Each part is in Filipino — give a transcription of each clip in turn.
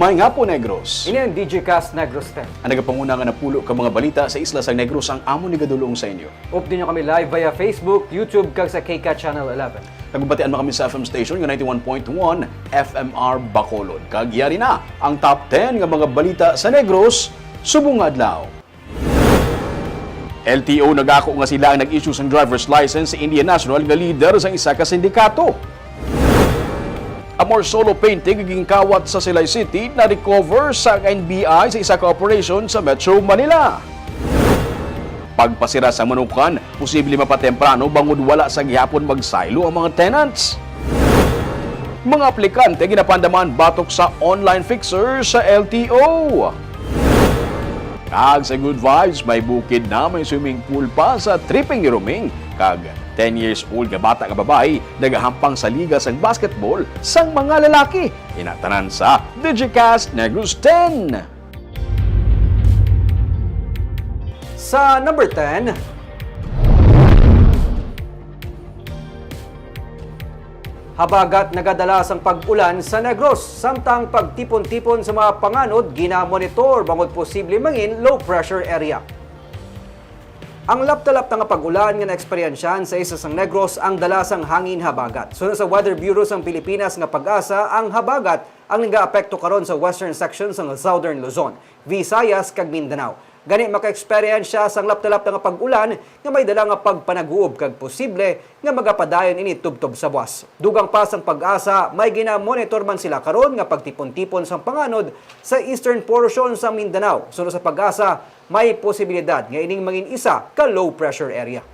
May nga po, Negros. Ini ang DJ Cast Negros 10. Ang nagapanguna nga napulo ka mga balita sa isla sang Negros ang amo ni gadulong sa inyo. Update nyo kami live via Facebook, YouTube, kag sa KCAT Channel 11. Nagbabatian mo kami sa FM station nga 91.1 FMR Bacolod. Kag yari na ang top 10 nga mga balita sa Negros subong nga adlaw. LTO nagako nga sila ang nag-issue sang driver's license sa Indian National nga leader sa isa ka sindikato. Amor solo painting giging kawat sa Silay City na recover sa NBI sa isa ka operation sa Metro Manila. Pagpasira sa manukan, posible mapatemprano bangod wala sa gihapon magsaylo ang mga tenants. Mga aplikante ginapandaman batok sa online fixer sa LTO. Kag sa Good Vibes, may bukid na may swimming pool pa sa tripping ni Roming. Kag 10 years old nga bata nga babae nagahampang sa liga sang basketball sang mga lalaki. Inatanan sa Digicast Negros 10. Sa number 10, habagat nagadalas ang pag-ulan sa Negros, samtang pagtipon-tipon sa mga panganod ginamonitor bangod posible mangin low pressure area. Ang laptalap nga pag-ulan nga naeksperyensyahan sa isa sang Negros ang dalasang hangin habagat. Sunod sa Weather Bureau sang Pilipinas nga pag-asa, ang habagat ang nagaapekto karon sa western section sang Southern Luzon, Visayas kag Mindanao. Gani maka-experience sang laptalap nga pag-ulan nga may dala nga pagpanaguob kag posible nga magapadayon ini tubtob sa buwas. Dugang pa sang pag-asa, may gina-monitor man sila karon nga pagtipon-tipon sang panganod sa eastern portion sa Mindanao. Sunod sa pag-asa, may posibilidad nga ining mangin isa ka low pressure area.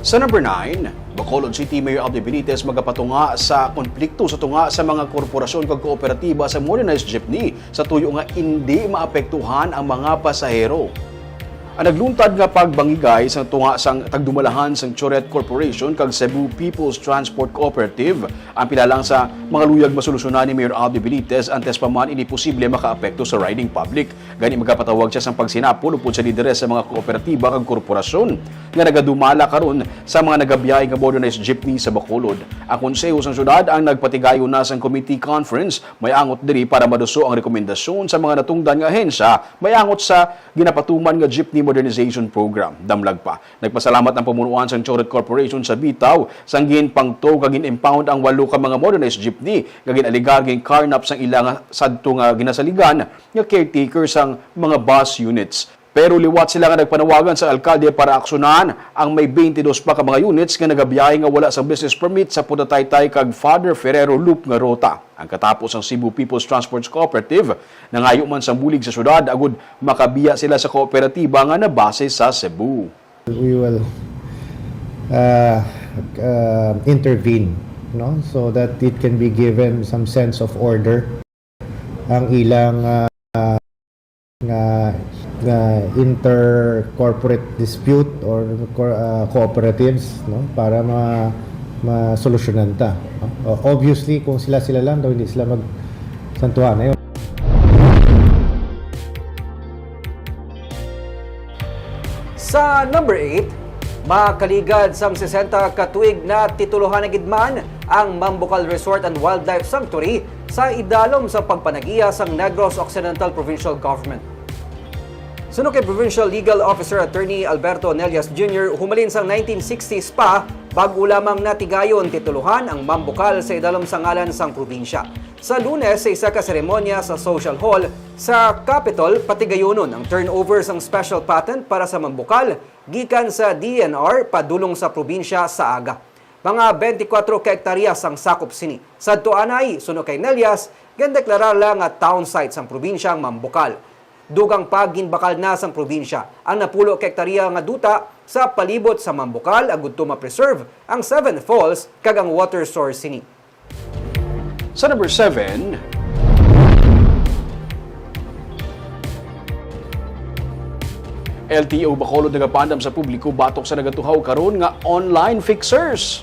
Sa number 9, Bacolod City Mayor Aldo Benitez magapatunga sa konflikto sa tunga sa mga korporasyon kag kooperatiba sa modernized jeepney sa tuyo nga hindi maapektuhan ang mga pasahero. Ang nagluntad nga pagbangigay sa tunga sang tagdumalahan sang Choret Corporation kag Cebu People's Transport Cooperative ang pilalang sa mga luyag masolusyonan ni Mayor Aldo Benitez antes pa man ini posible makaapekto sa riding public. Gani magapatawag siya sang pagsinapol upod sa lideres sa mga kooperatiba kag korporasyon nga nagadumala karon sa mga nagabiyay nga modernized jeepney sa Bacolod. Ang konseho sang syudad ang nagpatigayon na sang committee conference mayangot diri para maduso ang rekomendasyon sa mga natungdan nga ahensya mayangot sa ginapatuman nga jeepney modernization program. Damlag pa. Nagpasalamat ang pamunuan sang Choret Corporation sa bitaw sang ginpangto kag gin-impound ang 8 ka mga modernized jeepney kag ginaligar gin carnap sang ilang sadto nga ginasaligan nga caretaker sang mga bus units. Pero liwat sila nga nagpanawagan sa alkalde para aksyonan ang may 22 pa ka mga units nga nagabiyahe nga wala sa business permit sa Putataytay kag Father Ferrero Loop nga rota. Ang katapos ang Cebu People's Transport Cooperative nangayo man sa bulig sa syudad agud makabiya sila sa kooperatiba nga nabase sa Cebu. We will intervene, no, so that it can be given some sense of order ang ilang inter-corporate dispute or cooperatives, no, para masolusyonan ta. No? Obviously, kung sila lang daw, hindi sila magsantuhan. Ayun. Sa number 8, makaligad sang 60 katuig na tituluhan na gidman ang Mambucal Resort and Wildlife Sanctuary sa idalom sa pagpanagiya sang Negros Occidental Provincial Government. Suno kay Provincial Legal Officer Attorney Alberto Nelias Jr., humalin sang 1960s pa bago lamang natigayon tituluhan ang Mambucal sa idalom sa ngalan sang probinsya. Sa Lunes, sa isa ka seremonya sa Social Hall sa Capitol, patigayonon ang turnover sang special patent para sa Mambucal gikan sa DNR padulong sa probinsya sa aga. Mga 24 ka hektaryas ang sakop sini. Sa tuanay, suno kay Nelias, gandeklarar lang nga town site sang probinsya ang Mambucal. Dugang ginbakal na sang probinsya ang napulo ka hektarya nga duta sa palibot sa Mambucal agud to ma-preserve ang 7 falls kag ang water source sini. Sa number 7, LTO Bacolod nagapandam sa publiko batok sa nagatuhaw karon nga online fixers.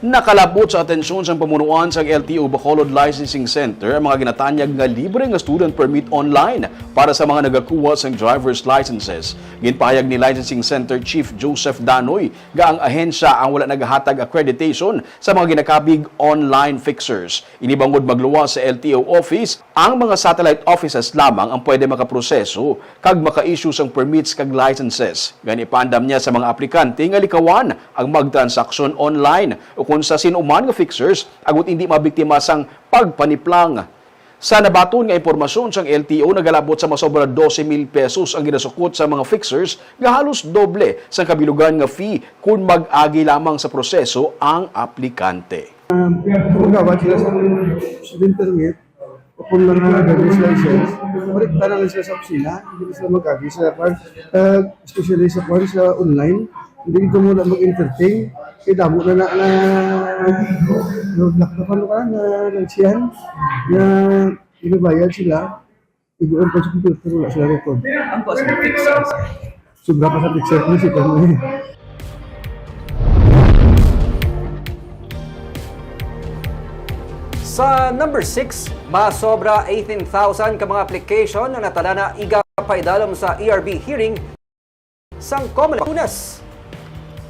Nakalabot sa atensyon sa pamunuan sa LTO Bacolod Licensing Center ang mga ginatanyag nga libre nga student permit online para sa mga nagakuha sa driver's licenses. Ginpahayag ni Licensing Center Chief Joseph Danoy nga ang ahensya ang wala nagahatag accreditation sa mga ginakabig online fixers. Inibangod magluwas sa LTO office, ang mga satellite offices lamang ang pwede makaproseso kag maka-issue sang permits kag licenses. Gani pandam niya sa mga aplikante nga likawan ang magtransaksyon online o kung sa sinuman nga fixers agot hindi mabiktima sang pagpaniplang. Sa nabaton nga impormasyon sang LTO nagalabot sa masobra 12,000 pesos ang ginasukot sa mga fixers nga halos doble sa kabilugan nga fee kung mag-agi lamang sa proseso ang aplikante. Gumagawa sila sa student permit o kung mga driver's license, balik ka lang sila sa opisina, hindi sila mag-agi sa especially sa online, hindi ko muna mag-entertain, kaya damo na nakapano ka na nagsiyan, na ibabayad sila, ibuon pa sa computer, wala sila record. Ang po sa fixers. Sobra pa sa picture ko si Kanoy. Sa number 6, masobra 18,000 ka mga application na natala na igapaidalom sa ERB hearing sang Comelec.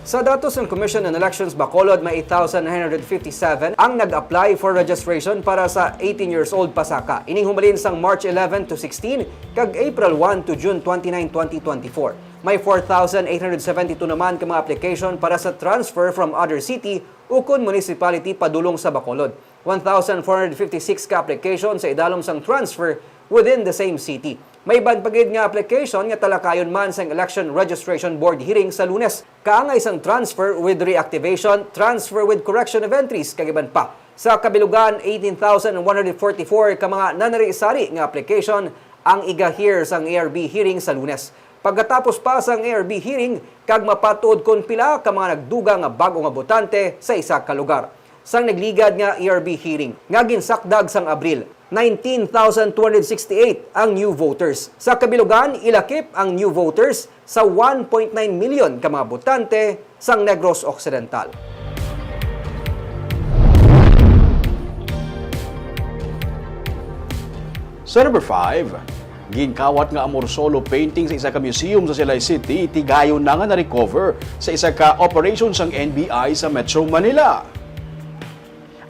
Sa datos ng Commission on Elections Bacolod, may 8,957 ang nag-apply for registration para sa 18 years old pasaka. Ining humalin sang March 11 to 16 kag April 1 to June 29, 2024. May 4,872 naman ka mga application para sa transfer from other city ukon municipality padulong sa Bacolod. 1,456 ka application sa idalom sang transfer within the same city. May banpagid nga application nga talakayon man sa Election Registration Board hearing sa Lunes. Kaangay isang transfer with reactivation, transfer with correction of entries, kagiban pa. Sa kabilugan, 18,144 ka mga nanari-sari nga application ang iga-hear sang ARB hearing sa Lunes. Pagkatapos pa sang ARB hearing, kag mapatuod kon pila ka mga nagduga nga bago nga botante sa isa ka lugar. Sang nagligad nga ERB hearing, nga ginsakdag sang Abril, 19,268 ang new voters. Sa kabilugan, ilakip ang new voters sa 1.9 million ka mga botante sang Negros Occidental. Sa number 5, ginkawat nga Amor Solo painting sa isa ka museum sa Silay City, tigayon na nga na-recover sa isa ka operation sang NBI sa Metro Manila.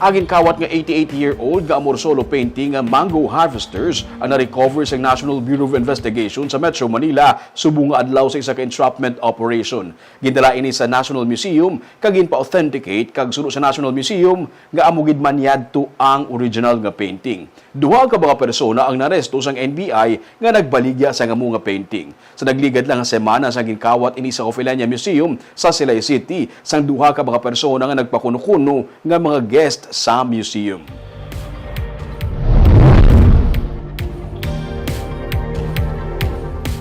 Agin kawat nga 88-year-old nga Amor Solo painting nga Mango Harvesters ang na-recover sa National Bureau of Investigation sa Metro Manila subong nga adlaw sa isa ka entrapment operation. Gindala ini sa National Museum kag ginpa-authenticate kag suno sa National Museum nga amugid man yadto ang original nga painting. Duha ka mga persona ang naresto sang NBI nga nagbaligya sa nga painting. Sa nagligad lang nga semana sa ginkawat ini sa Ophelia Museum sa Silay City sang duha ka mga persona nga nagpakuno-kuno nga mga guest sa museum.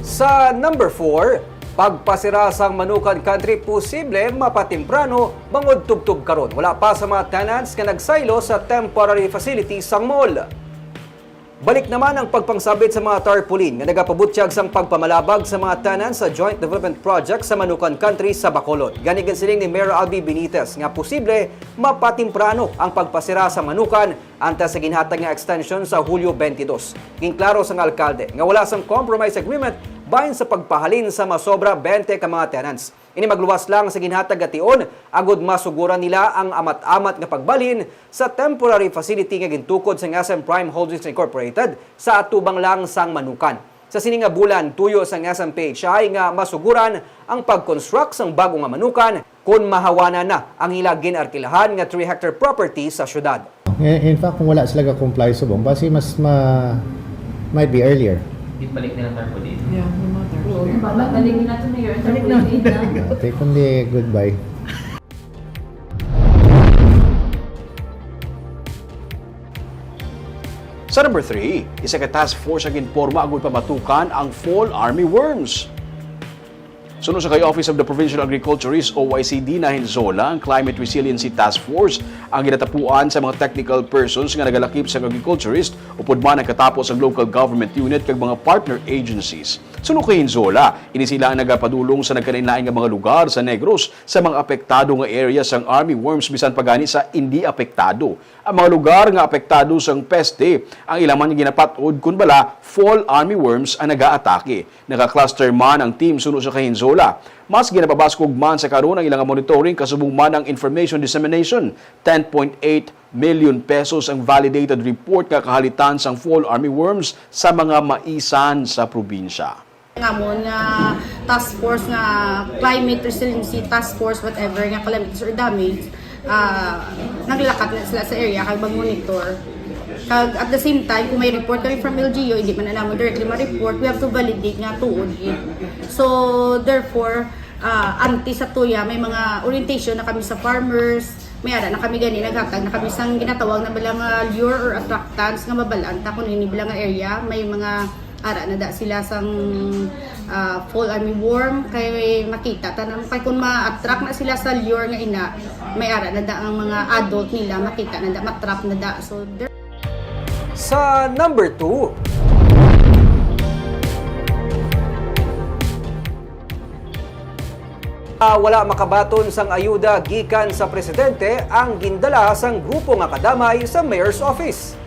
Sa number 4, pagpasira sang Manukan Country posible mapatimprano bangod tugtog karon. Wala pa sa mga tenants nga nagsaylo sa temporary facility sang mall. Balik naman ang pagpangsabit sa mga tarpaulin nga nagapabutyag sang pagpamalabag sa mga tenants sa Joint Development Project sa Manukan Country sa Bacolod. Ganigan siling ni Mayor Albi Benitez nga posible mapatimprano ang pagpasira sa Manukan antes sa ginhatag nga extension sa Hulyo 22. Ginklaro sang alkalde nga wala sang compromise agreement bahin sa pagpahalin sa masobra 20 ka mga tenants. Ini magluwas lang sa ginhatag ation agud masuguran nila ang amat-amat nga pagbalhin sa temporary facility nga gintukod sa SM Prime Holdings Incorporated sa atubang lang sang Manukan. Sa sini nga bulan tuyo sang SM PHI nga masuguran ang pag-construct sang bago nga Manukan kung mahawana na ang ila ginarkilahan nga 3-hectare property sa syudad. In fact, kung wala sila ka-comply subong, basi might be earlier. Balik nila tarpaulin. Yeah, yung mga tarpaulin. Balik nila ito na yun. Tarpaulin na. Take kundi goodbye. Sa number 3, isa ka task force ang informa agud pamatukan ang fall army worms. Sunod sa kay Office of the Provincial Agriculturist OICD na Hinzola, ang Climate Resiliency Task Force ang ginatapuan sa mga technical persons nga nagalakip sa agriculturist upod man ang katapos ang local government unit kag mga partner agencies. Suno kay Hinzola, ini sila ang nagapadulong sa nagkanainlain nga mga lugar sa Negros sa mga apektado nga area sang army worms bisan pagani sa hindi apektado. Ang mga lugar nga apektado sang peste, ang ilang man ginapatod kun bala fall army worms ang nagaatake. Naka-cluster man ang team suno sa kay Hinzola. Mas ginapabaskog man sa karon ang ilang monitoring kasubong man ang information dissemination. 10.8 million pesos ang validated report nga kahalitan sang fall army worms sa mga maisan sa probinsya. Nga mo na task force nga climate resiliency task force whatever nga calamities or damage naglakat na sila sa area kag mag-monitor. Kag at the same time kung may report kami from LGU hindi man na naman directly ma-report, we have to validate nga tuod it. So therefore anti sa tuya may mga orientation na kami sa farmers, may ara na kami gani naghatag na kami sang ginatawag na bilang lure or attractants nga mabalanta kung ini bilang area may mga ara na da sila sang fall army worm kay makita tanang kay kung ma-attract na sila sa lure nga ina may ara na da ang mga adult nila makita na da matrap na da so Sa number 2, wala makabaton sang ayuda gikan sa presidente ang gindala sang grupo nga kadamay sa mayor's office.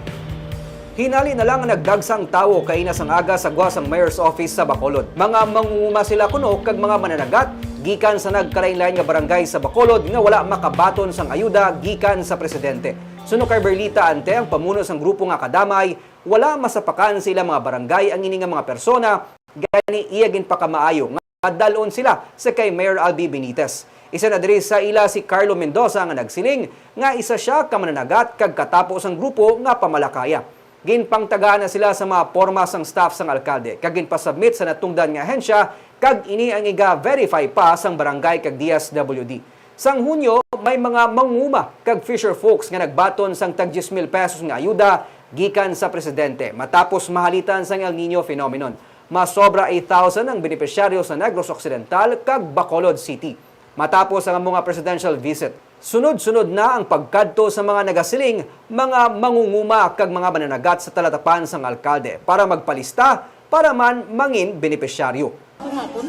Hinali na lang nagdagsang tawo kay nasang aga sa gwa sang mayor's office sa Bacolod. Mga mangunguma sila kuno kag mga mananagat gikan sa nagkalain-lain nga barangay sa Bacolod nga wala makabaton sang ayuda gikan sa presidente. Suno kay Berlita Ante ang pamuno sang grupo nga kadamay, wala masapakan sila mga barangay ang ini nga mga persona gani iyagin pa kamaayo nga dalon sila sa kay Mayor Albi Benitez. Isa na diri sa ila si Carlo Mendoza nga nagsiling nga isa siya ka mananagat kag katapos ang grupo nga pamalakaya. Ginpangtagaan na sila sa mga porma sang staff sang alkalde kag ginpasubmit sa natungdan nga ahensya kag ini ang iga-verify pa sang barangay kag DSWD. Sang Hunyo, may mga manguma kag fisher folks nga nagbaton sang tag 10,000 pesos nga ayuda gikan sa presidente matapos mahalitan sang El Nino phenomenon. Masobra 8,000 ang benepisyaryo sa Negros Occidental kag Bacolod City. Matapos ang mga presidential visit, sunod-sunod na ang pagkadto sa mga nagasiling, mga mangunguma kag mga mananagat sa talatapan sang alkalde para magpalista para man mangin benepisyaryo.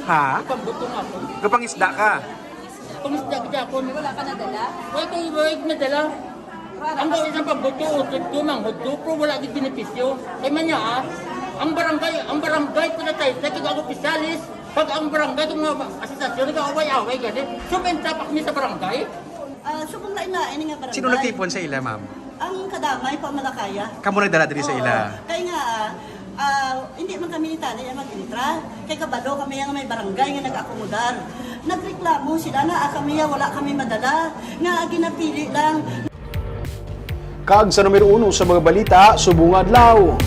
Ha? Kapang isda ka? Pumisda ka dyan. Wala ka nadala? Wala ka nadala. Ang gawin ng pagbuto, utod ko mang buto, pero wala kang benepisyo. Kaya man niya ang barangay po na tayo, sa kagago pisalis, pag ang barangay, itong mga asasasyon, nag-away-away gani. So, tapak niya sa barangay? Subong lain na, ini nga barangay. Sino nagtipon sa ila, ma'am? Ang kadamay, pamalakaya. Kamu nagdala diri sa ila? Kaya nga, hindi man kami ni Tani mag-intra. Kaya kabalo kami nga may barangay nga nag-akomodar. Nagreklamo sila na kami wala kami madala. Nga ginapili lang. Kag sa numero 1 sa mga balita, subong adlaw.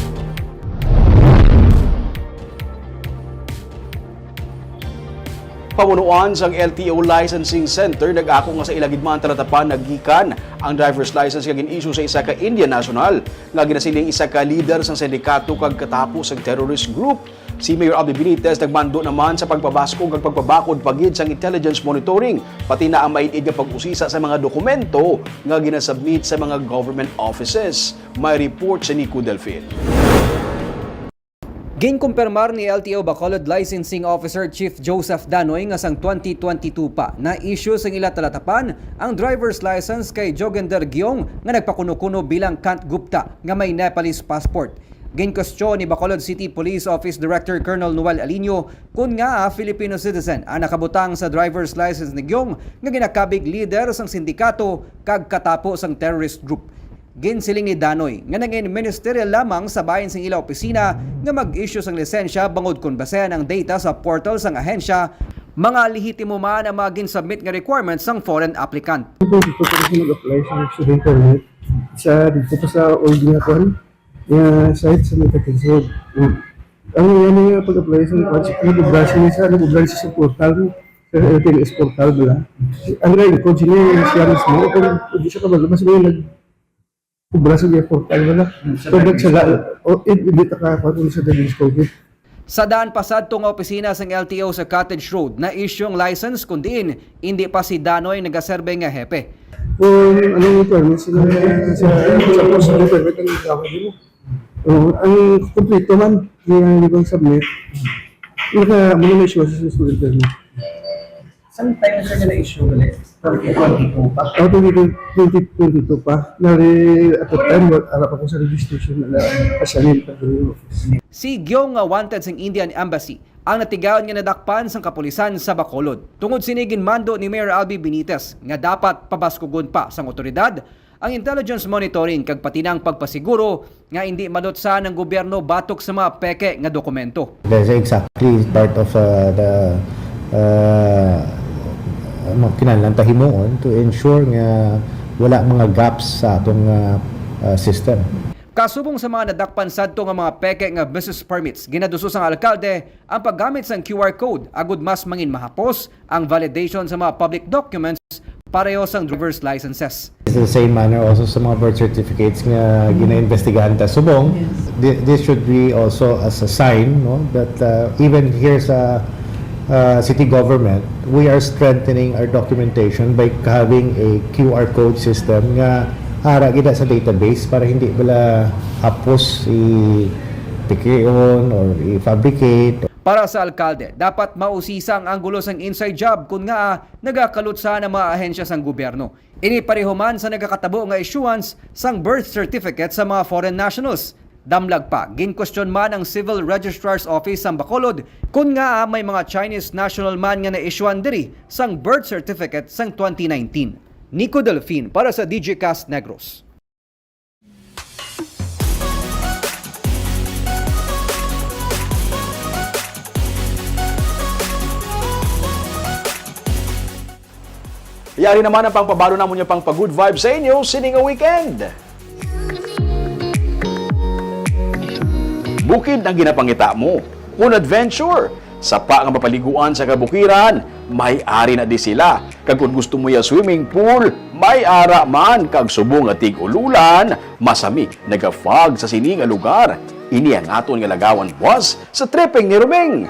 Pamunuan sang LTO Licensing Center nag-ako nga sa ilagidman talatapan naggikan ang driver's license nga gin-issue sa isa ka Indian national nga ginasiling isa ka leader sang sindikato kag katapos sang terrorist group. Si Mayor Albi Benitez nagmando naman sa pagpabaskog kag pagpabakod pagid sang intelligence monitoring pati na ang maid nga pag-usisa sa mga dokumento nga ginasubmit sa mga government offices. May report sa Nico Delfin. Ginkumpirmar ni LTO Bacolod Licensing Officer Chief Joseph Danoy nga sang 2022 pa na issue sang ila talatapan ang driver's license kay Jogender Gyong nga nagpakuno-kuno bilang Kant Gupta nga may Nepalese passport. Ginkwestiyon ni Bacolod City Police Office Director Colonel Noel Alinio kung nga Filipino citizen ang nakabutang sa driver's license ni Gyong nga ginakabig leader sang sindikato kag katapos sang terrorist group. Ginsiling ni Danoy nga naging ministerial lamang sa bahin sang ila opisina nga mag-issue sang lisensya bangod kun basehan ang data sa portal sang ahensya mga lehitimo man ang mga ginsubmit nga requirements sang foreign applicant. Dito ko mag-apply sa student permit dito pa sa old nga kwan nga site sa Metakinsod. Ang nga pag-apply sa nag-obras sa portal sa LTS portal bala. Ang record siya mismo kung hindi siya kabalabas mo Braso niya po tayo na. Tubig sa hindi takapatulong sa dalis COVID. Sa daan pasad tong opisina sang LTO sa Cottage Road na issue ang license kundiin hindi pa si Danoy nagaserbe nga hepe. Kung anong permit sila sa post ng permit ang gawin mo. Ang kompleto man yung ibang submit. Muna may issue sa student permit. Saan tayo sa nila issue ulit? 2022 pa? 2022 pa. At the time, harap ako sa registration na asalin pa doon yung office. Si Gyong nga wanted sa Indian Embassy ang natigaon nga nadakpan sang kapulisan sa Bacolod. Tungod sinigin mando ni Mayor Albi Benitez nga dapat pabaskugon pa sang otoridad ang intelligence monitoring kag pati ng pagpasiguro nga hindi malutsa ng gobyerno batok sa mga peke nga dokumento. That's exactly part of the kinahanglan tahimuon to ensure nga wala mga gaps sa atong system. Kasubong sa mga nadakpan sadto nga mga peke nga business permits, ginaduso sang alkalde ang paggamit sang QR code agud mas mangin mahapos ang validation sa mga public documents pareho sang driver's licenses. It's the same manner also sa mga birth certificates nga ginaimbestigahan ta subong. This should be also as a sign, no, that even here sa city government, we are strengthening our documentation by having a QR code system nga ara gida sa database para hindi bala hapos i-pikion or i-fabricate. Para sa alkalde, dapat mausisang ang gulo sang inside job kung nga nagakalutsa ng mga ahensya sang gobyerno. Ini pareho man sa nagakatabo nga issuance sang birth certificate sa mga foreign nationals. Damlag pa, gin-question man ang Civil Registrar's Office sa Bacolod kung nga may mga Chinese national man nga na-issuean diri sang birth certificate sang 2019. Nico Delfin para sa DJ Cast Negros. Yari naman ang pangpabalo na mo niya pang pag-good vibes sa inyo sining a weekend. Bukid ang ginapangita mo. Un adventure. Sapa nga mapaliguan sa kabukiran, may ari na di sila. Kag kung gusto mo ya swimming pool, may ara man. Kag subong at tig-ululan, masami nagafog sa sining nga lugar. Ini ang aton nga lagawan was sa tripping ni Ruming.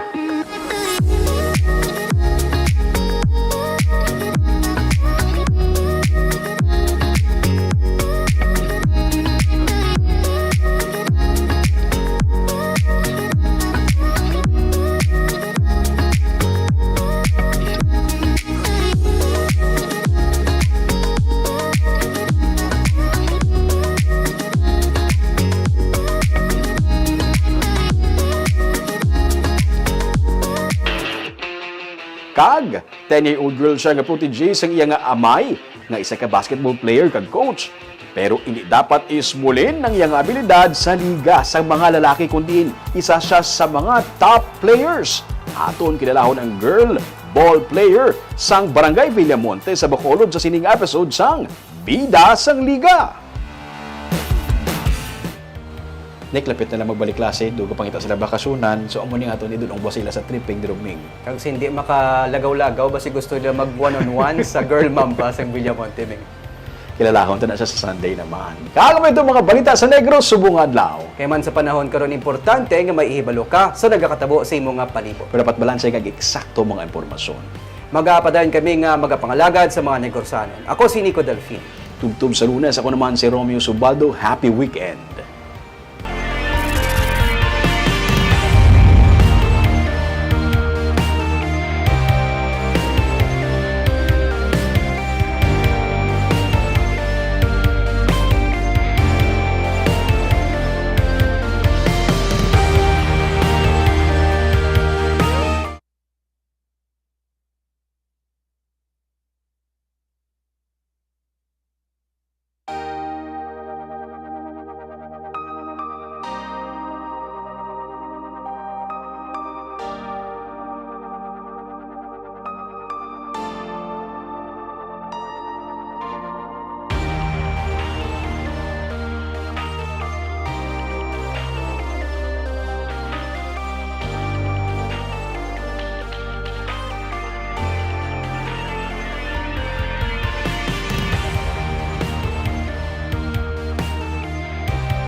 Kag, 10-year-old girl siya nga protege sang iya nga amay, nga isa ka basketball player kag coach. Pero hindi dapat ismulin ng iyang abilidad sa liga sa mga lalaki kundi isa siya sa mga top players. Aton kinalahon ang girl ball player sang Barangay Villamonte sa Bacolod sa sining episode sang Bida sang Liga. Nick, lapit na lang magbalik klase, dugo pangita sila bakasunan, so amo ni ato ni doon ang sila sa tripping ni Ruming. Kag hindi makalagaw-lagaw basi gusto nila mag one-on-one sa girl mamba sa Villamonte Ming. Kilalahon na siya sa Sunday naman. Kagamay itong mga balita sa Negros, subong adlaw. Kaya man sa panahon karon importante nga maihibalo ka sa nagakatabo sa imo nga palibot. Pero dapat balansay kag eksakto mga impormasyon. Magapadayon kami nga magapangalagad sa mga negorsanon. Ako si Nico Delfin. Tugtog sa Lunes, ako naman si Romeo Subaldo. Happy weekend!